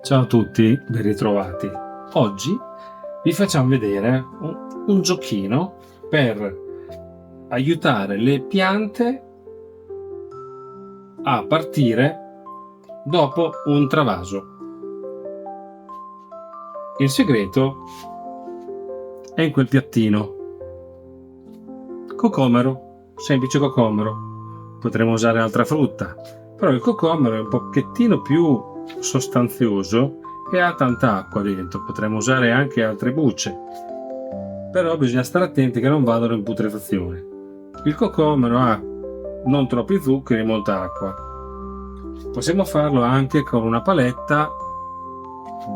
Ciao a tutti, ben ritrovati. Oggi vi facciamo vedere un giochino per aiutare le piante a partire dopo un travaso. Il segreto è in quel piattino. Cocomero, semplice cocomero. Potremmo usare altra frutta, però il cocomero è un pochettino più sostanzioso e ha tanta acqua dentro. Potremmo usare anche altre bucce, però bisogna stare attenti che non vadano in putrefazione. Il cocomero ha non troppi zuccheri e molta acqua. Possiamo farlo anche con una paletta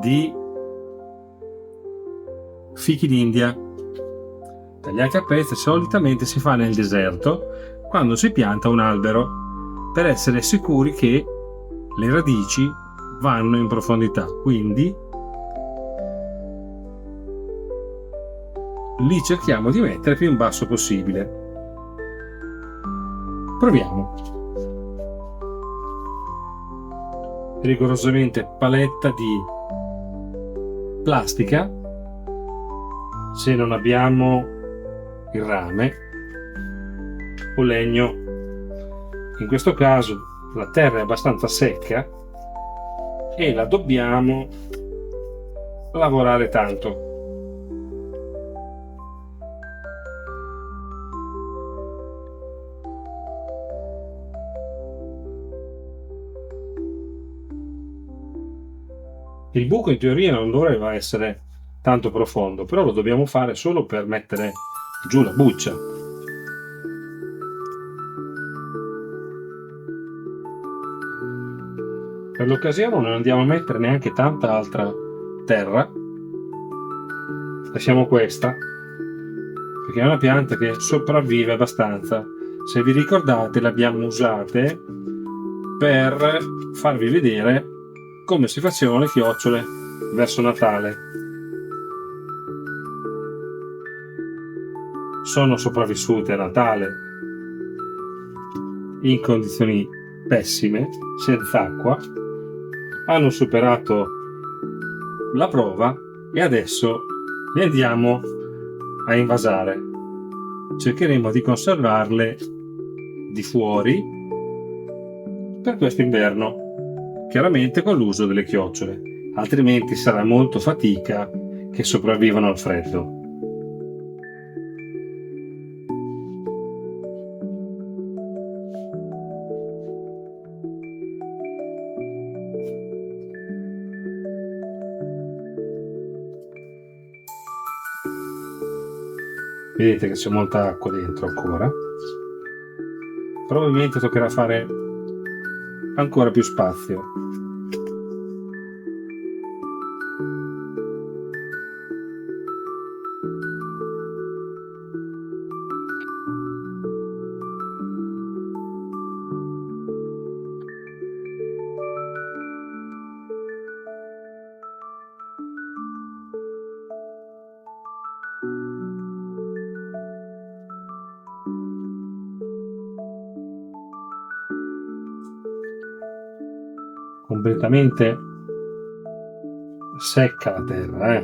di fichi d'India tagliati a pezzi. Solitamente si fa nel deserto quando si pianta un albero, per essere sicuri che le radici vanno in profondità, quindi li cerchiamo di mettere più in basso possibile. Proviamo. Rigorosamente paletta di plastica. Se non abbiamo il rame o legno, in questo caso la terra è abbastanza secca e la dobbiamo lavorare tanto. Il buco in teoria non doveva essere tanto profondo, però lo dobbiamo fare solo per mettere giù la buccia. Per l'occasione non andiamo a mettere neanche tanta altra terra, lasciamo questa perché è una pianta che sopravvive abbastanza. Se vi ricordate, le abbiamo usate per farvi vedere come si facevano le chiocciole verso Natale. Sono sopravvissute a Natale in condizioni pessime, senza acqua, hanno superato la prova e adesso le andiamo a invasare. Cercheremo di conservarle di fuori per questo inverno, chiaramente con l'uso delle chiocciole, altrimenti sarà molto fatica che sopravvivano al freddo. Vedete che c'è molta acqua dentro ancora. Probabilmente toccherà fare ancora più spazio. Completamente secca la terra,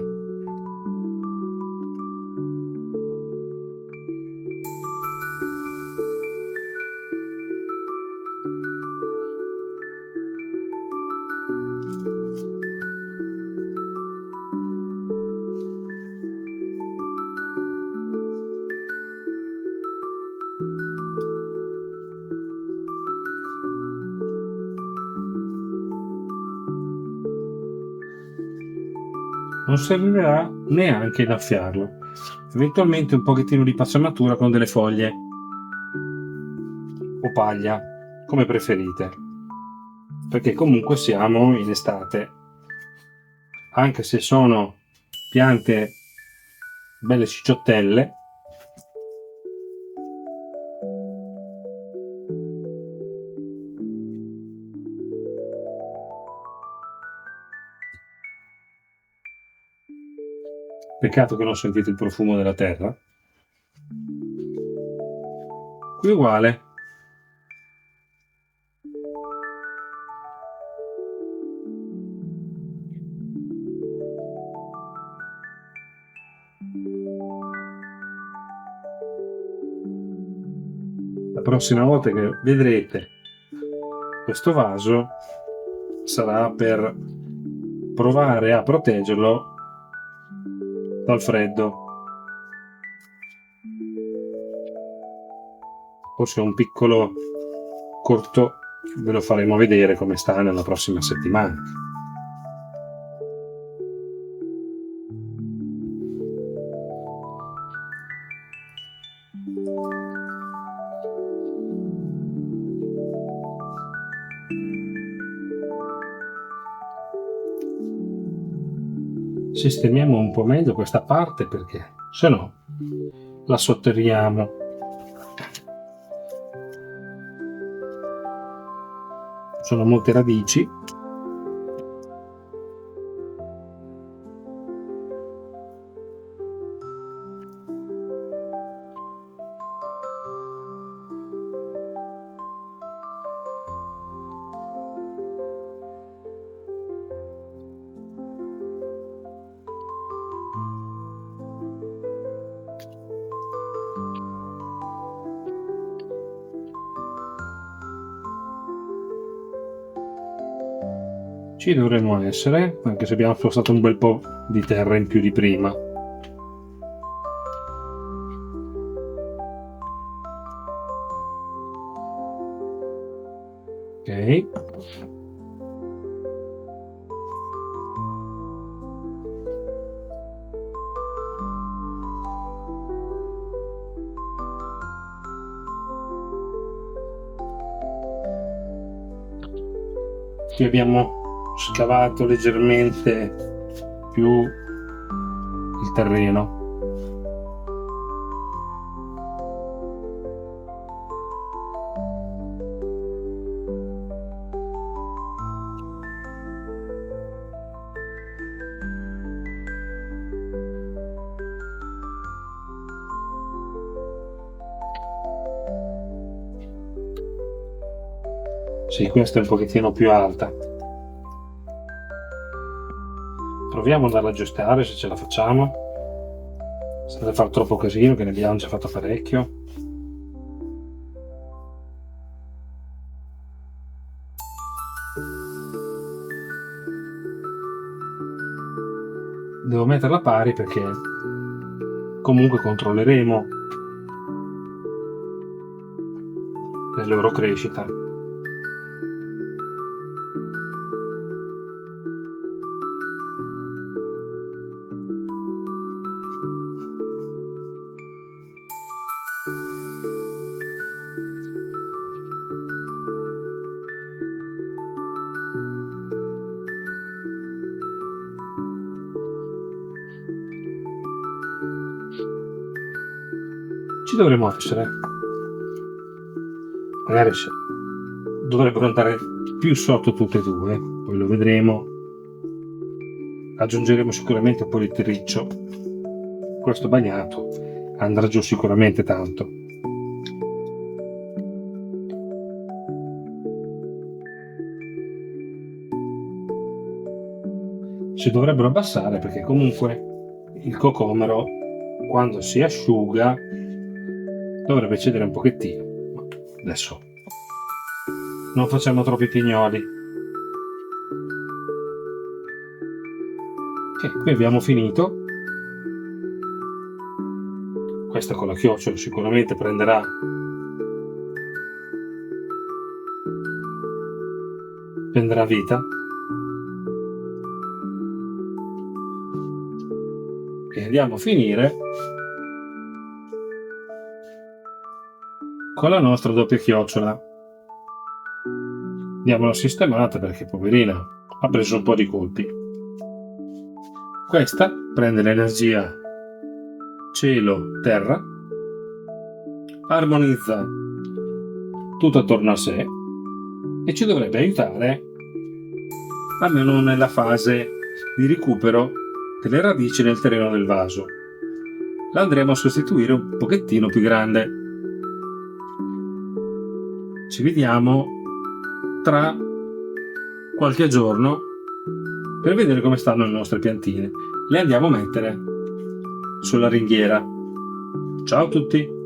Non servirà neanche innaffiarlo. Eventualmente un pochettino di pacciamatura con delle foglie o paglia, come preferite, perché comunque siamo in estate. Anche se sono piante belle cicciottelle, peccato che non sentite il profumo della terra. Qui uguale. prossima volta che vedrete questo vaso sarà per provare a proteggerlo dal freddo. Forse un piccolo corto ve lo faremo vedere come sta nella prossima settimana. Sistemiamo un po' meglio questa parte perché se no la sotterriamo. Sono molte radici. Ci dovremmo essere, anche se abbiamo spostato un bel po' di terra in più di prima. Ok. Qui abbiamo scavato leggermente più il terreno. Sì, questa è un pochettino più alta. Proviamo ad andare ad aggiustare se ce la facciamo, senza far troppo casino, che ne abbiamo già fatto parecchio. Devo metterla pari perché comunque controlleremo la loro crescita. Ci dovremmo essere. Magari dovrebbero andare più sotto tutte e due, poi lo vedremo. Aggiungeremo sicuramente un po' di terriccio. Questo bagnato andrà giù sicuramente tanto. Si dovrebbero abbassare perché comunque il cocomero quando si asciuga dovrebbe cedere un pochettino. Adesso non facciamo troppi pignoli. Ok, qui abbiamo finito. Questa con la chiocciola sicuramente prenderà vita. E andiamo a finire con la nostra doppia chiocciola. Diamo una sistemata perché poverina ha preso un po' di colpi. Questa prende l'energia cielo-terra, armonizza tutto attorno a sé e ci dovrebbe aiutare almeno nella fase di recupero delle radici nel terreno del vaso. La andremo a sostituire un pochettino più grande. Ci vediamo tra qualche giorno per vedere come stanno le nostre piantine. Le andiamo a mettere sulla ringhiera. Ciao a tutti!